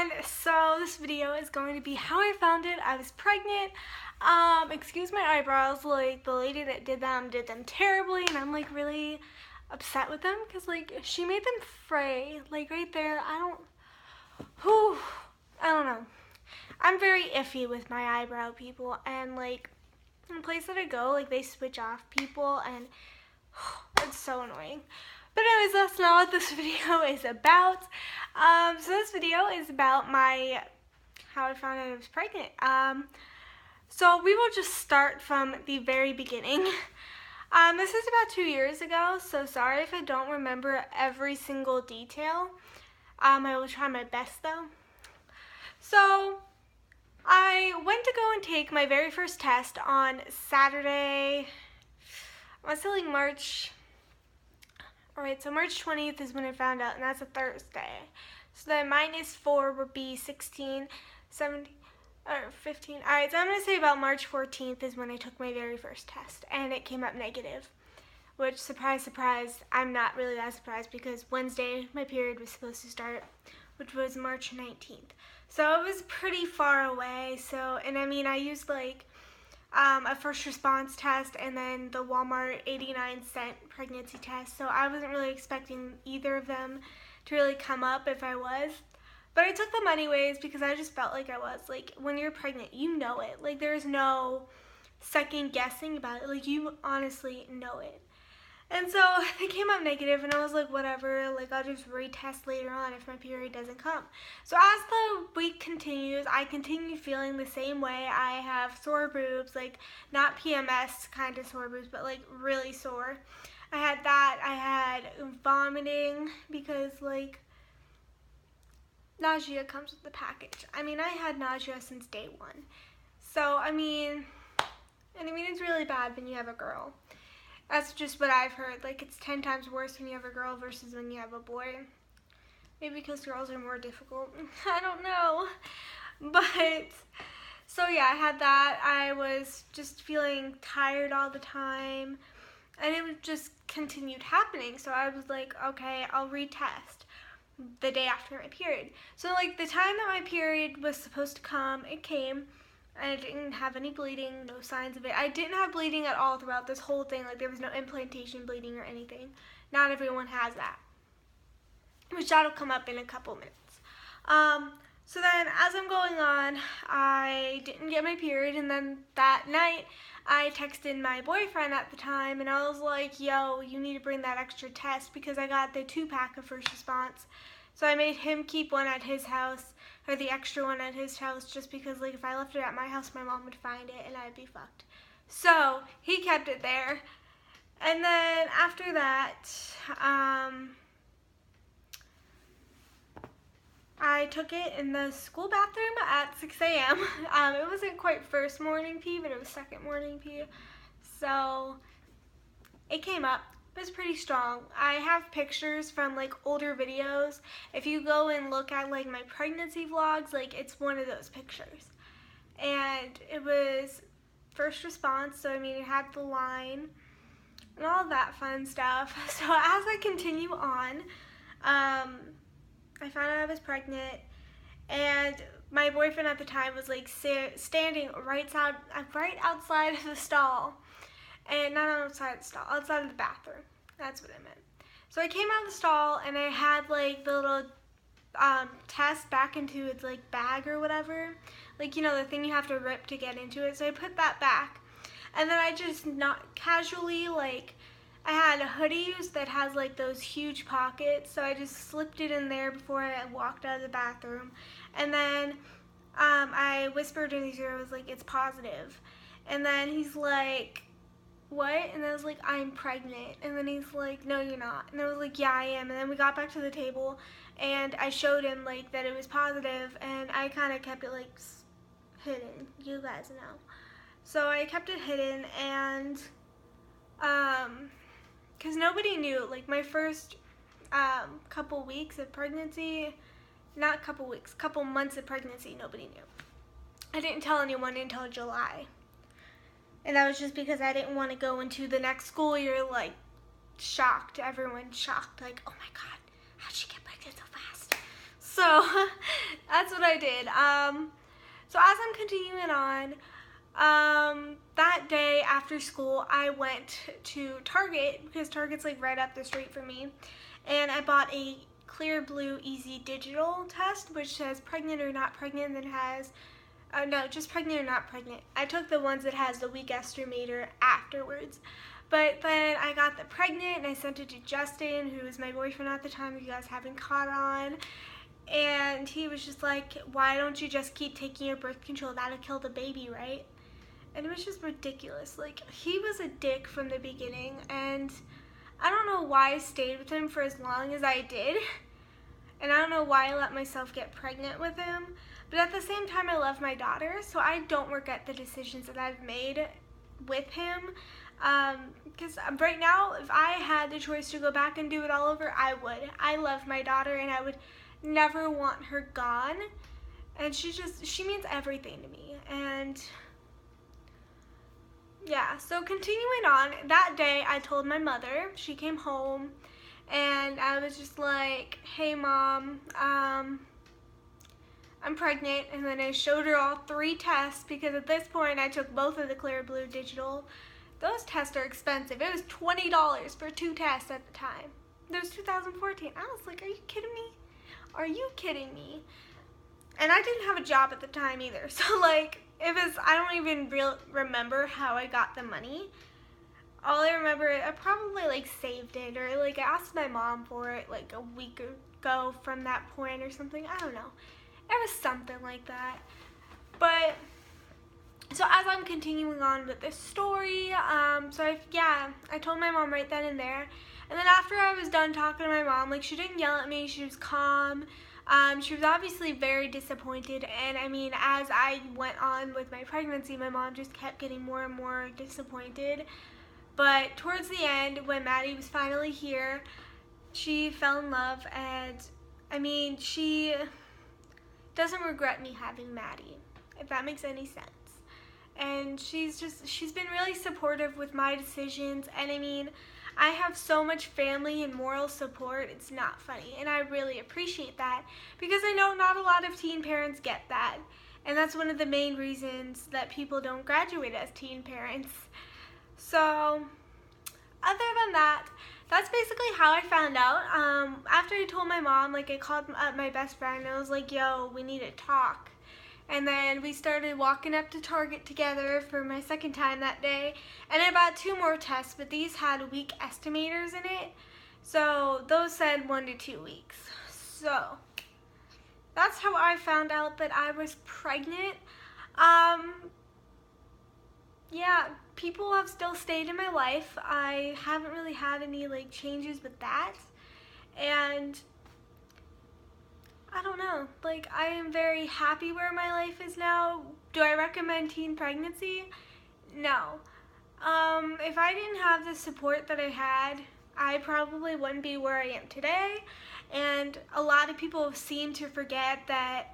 everyone, so this video is going to be how I found it. I was pregnant. Excuse my eyebrows, like the lady that did them terribly, and I'm like really upset with them because like she made them fray, like right there. I don't know. I'm very iffy with my eyebrow people, and like in the place that I go, like they switch off people, and it's so annoying. But anyways, that's not what this video is about. So this video is about how I found out I was pregnant. So we will just start from the very beginning. This is about 2 years ago, so sorry if I don't remember every single detail. I will try my best though. So I went to go and take my very first test on Saturday. I was feeling March 20th is when I found out, and that's a Thursday. So then -4 would be 16, 17, or 15. Alright, so I'm going to say about March 14th is when I took my very first test, and it came up negative. Which, surprise, surprise, I'm not really that surprised because Wednesday my period was supposed to start, which was March 19th. So it was pretty far away, and I mean, I used like a first response test and then the Walmart 89-cent pregnancy test, so I wasn't really expecting either of them to really come up if I was. But I took them anyways because I just felt like I was. Like, when you're pregnant, you know it. Like, there's no second guessing about it. Like, you honestly know it. And so they came up negative, and I was like, whatever, like I'll just retest later on if my period doesn't come. So as the week continues, I continue feeling the same way. I have sore boobs, like not PMS kind of sore boobs, but like really sore. I had that. I had vomiting because like nausea comes with the package. I mean, I had nausea since day one. So I mean it's really bad when you have a girl. That's just what I've heard. Like, it's 10 times worse when you have a girl versus when you have a boy. Maybe because girls are more difficult. I don't know. But, so yeah, I had that. I was just feeling tired all the time. And it just continued happening. So I was like, okay, I'll retest the day after my period. So, like, the time that my period was supposed to come, it came. I didn't have any bleeding, no signs of it. I didn't have bleeding at all throughout this whole thing. Like, there was no implantation bleeding or anything. Not everyone has that, which that'll come up in a couple minutes. So then, as I'm going on, I didn't get my period, and then that night, I texted my boyfriend at the time, and I was like, yo, you need to bring that extra test, because I got the 2-pack of first response. So I made him keep one at his house, or the extra one at his house, just because like if I left it at my house, my mom would find it and I'd be fucked. So he kept it there. And then after that, I took it in the school bathroom at 6 a.m. It wasn't quite first morning pee, but it was second morning pee. So it came up. It was pretty strong. I have pictures from like older videos. If you go and look at like my pregnancy vlogs, like it's one of those pictures. And it was first response, so I mean it had the line and all of that fun stuff. So as I continue on, I found out I was pregnant, and my boyfriend at the time was like standing right outside of the stall. And not outside the stall, outside of the bathroom. That's what I meant. So I came out of the stall, and I had like the little test back into its like bag or whatever. Like, you know, the thing you have to rip to get into it. So I put that back. And then I just not casually, like, I had hoodies that has like those huge pockets. So I just slipped it in there before I walked out of the bathroom. And then I whispered in his ear, I was like, it's positive. And then he's like, what? And I was like, I'm pregnant. And then he's like, no, you're not. And I was like, yeah, I am. And then we got back to the table, and I showed him like that it was positive, and I kind of kept it like hidden. You guys know. So I kept it hidden, and because nobody knew. Like my first couple weeks of pregnancy, not couple weeks, couple months of pregnancy, nobody knew. I didn't tell anyone until July. And that was just because I didn't want to go into the next school year, like, shocked. Everyone shocked. Like, oh my God, how'd she get pregnant so fast? So, That's what I did. So as I'm continuing on, that day after school, I went to Target because Target's like right up the street from me, and I bought a Clear Blue Easy Digital test, which says pregnant or not pregnant, and then has, no, just pregnant or not pregnant. I took the ones that has the week estimator afterwards. But then I got the pregnant and I sent it to Justin, who was my boyfriend at the time, you guys haven't caught on. And he was just like, why don't you just keep taking your birth control? That'll kill the baby, right? And it was just ridiculous. Like, he was a dick from the beginning, and I don't know why I stayed with him for as long as I did. And I don't know why I let myself get pregnant with him. But at the same time, I love my daughter, so I don't regret the decisions that I've made with him. Because right now, if I had the choice to go back and do it all over, I would. I love my daughter, and I would never want her gone. And she means everything to me. And yeah, so continuing on, that day I told my mother. She came home, and I was just like, hey Mom, I'm pregnant. And then I showed her all 3 tests, because at this point I took both of the Clear Blue Digital. Those tests are expensive. It was $20 for 2 tests at the time. That was 2014. I was like, are you kidding me? Are you kidding me? And I didn't have a job at the time either. So like, I don't even remember how I got the money. All I remember, I probably like saved it, or like I asked my mom for it like a week ago from that point or something. I don't know. It was something like that. But so as I'm continuing on with this story, I told my mom right then and there. And then after I was done talking to my mom, like, she didn't yell at me, she was calm. She was obviously very disappointed, and I mean, as I went on with my pregnancy, my mom just kept getting more and more disappointed. But towards the end, when Maddie was finally here, she fell in love, and I mean, she doesn't regret me having Maddie, if that makes any sense. And she's been really supportive with my decisions, and I mean, I have so much family and moral support, it's not funny, and I really appreciate that, because I know not a lot of teen parents get that, and that's one of the main reasons that people don't graduate as teen parents. So, other than that, that's basically how I found out. After I told my mom, like, I called up my best friend, and I was like, yo, we need to talk. And then we started walking up to Target together for my second time that day. And I bought 2 more tests, but these had week estimators in it. So those said 1 to 2 weeks. So that's how I found out that I was pregnant. Yeah, people have still stayed in my life. I haven't really had any like changes with that. And I don't know, like, I am very happy where my life is now. Do I recommend teen pregnancy? No. If I didn't have the support that I had, I probably wouldn't be where I am today. And a lot of people seem to forget that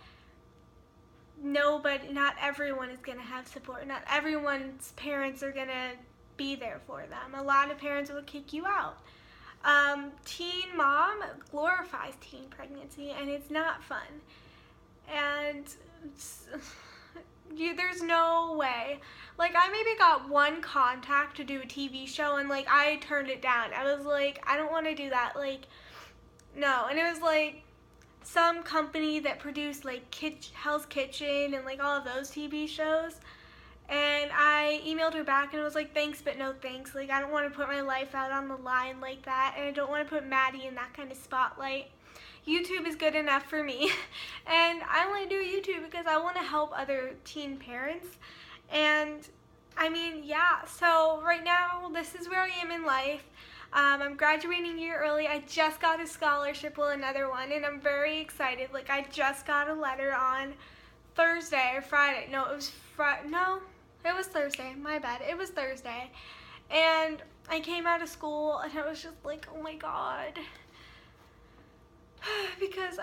not everyone is going to have support. Not everyone's parents are going to be there for them. A lot of parents will kick you out. Teen mom glorifies teen pregnancy, and it's not fun. And there's no way. Like, I maybe got 1 contact to do a TV show, and like, I turned it down. I was like, I don't want to do that. Like, no. And it was like some company that produced like Hell's Kitchen and like all of those TV shows. And I emailed her back and I was like, thanks, but no thanks. Like, I don't want to put my life out on the line like that, and I don't want to put Maddie in that kind of spotlight. YouTube is good enough for me. And I only do YouTube because I want to help other teen parents. And I mean, yeah, so right now, this is where I am in life. I'm graduating a year early. I just got a scholarship, another one, and I'm very excited. Like, I just got a letter on Thursday or Friday. No, it was it was Thursday. My bad. It was Thursday. And I came out of school, and I was just like, oh my God. Because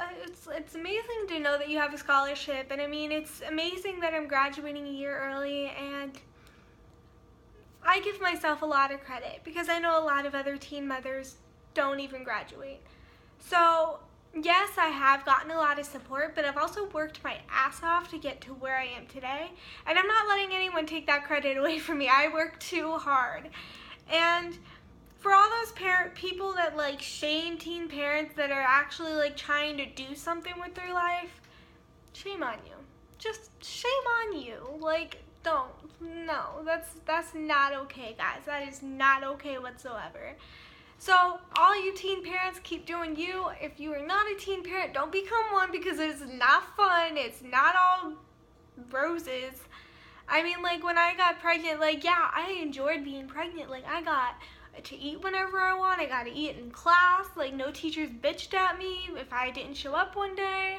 it's amazing to know that you have a scholarship. And I mean, it's amazing that I'm graduating a year early, and I give myself a lot of credit because I know a lot of other teen mothers don't even graduate. So yes, I have gotten a lot of support, but I've also worked my ass off to get to where I am today. And I'm not letting anyone take that credit away from me. I worked too hard. And for all those people that like shame teen parents that are actually like trying to do something with their life, shame on you. Just shame on you. Like, don't. No, that's not okay, guys. That is not okay whatsoever. So, all you teen parents, keep doing you. If you are not a teen parent, don't become one because it's not fun. It's not all roses. I mean, like, when I got pregnant, like, yeah, I enjoyed being pregnant. Like, I got to eat whenever I want. I got to eat in class. Like, no teachers bitched at me if I didn't show up one day.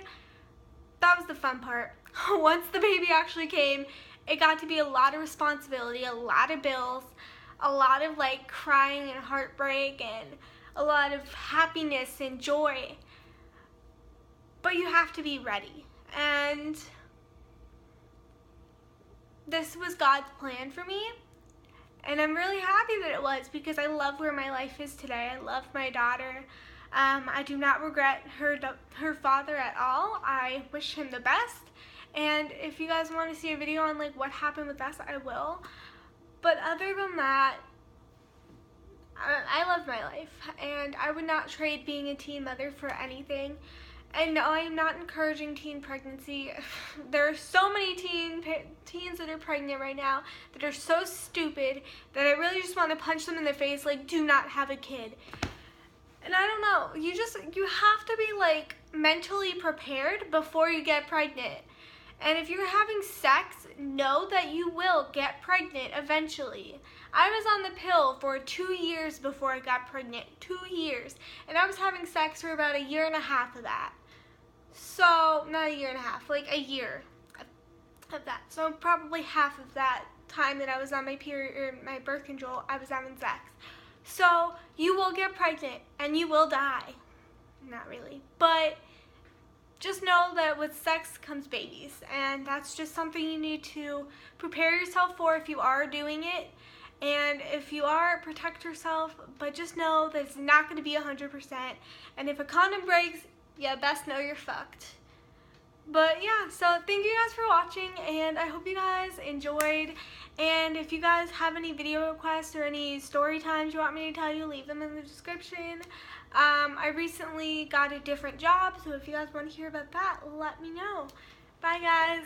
That was the fun part. Once the baby actually came, it got to be a lot of responsibility, a lot of bills, a lot of like crying and heartbreak and a lot of happiness and joy. But you have to be ready. And this was God's plan for me. And I'm really happy that it was because I love where my life is today. I love my daughter. I do not regret her father at all. I wish him the best. And if you guys want to see a video on like what happened with us, I will. But other than that, I love my life, and I would not trade being a teen mother for anything. And no, I'm not encouraging teen pregnancy. There are so many teens that are pregnant right now that are so stupid that I really just want to punch them in the face, like, do not have a kid. And I don't know, you have to be like mentally prepared before you get pregnant. And if you're having sex, know that you will get pregnant eventually. I was on the pill for 2 years before I got pregnant. 2 years. And I was having sex for about 1.5 years of that. So, not 1.5 years, like a year of that. So probably half of that time that I was on my period or my birth control, I was having sex. So, you will get pregnant and you will die. Not really. But just know that with sex comes babies, and that's just something you need to prepare yourself for if you are doing it. And if you are, protect yourself, but just know that it's not going to be 100%. And if a condom breaks, you best know you're fucked. But yeah, so thank you guys for watching, and I hope you guys enjoyed. And if you guys have any video requests or any story times you want me to tell you, leave them in the description. I recently got a different job, so if you guys want to hear about that, let me know. Bye, guys.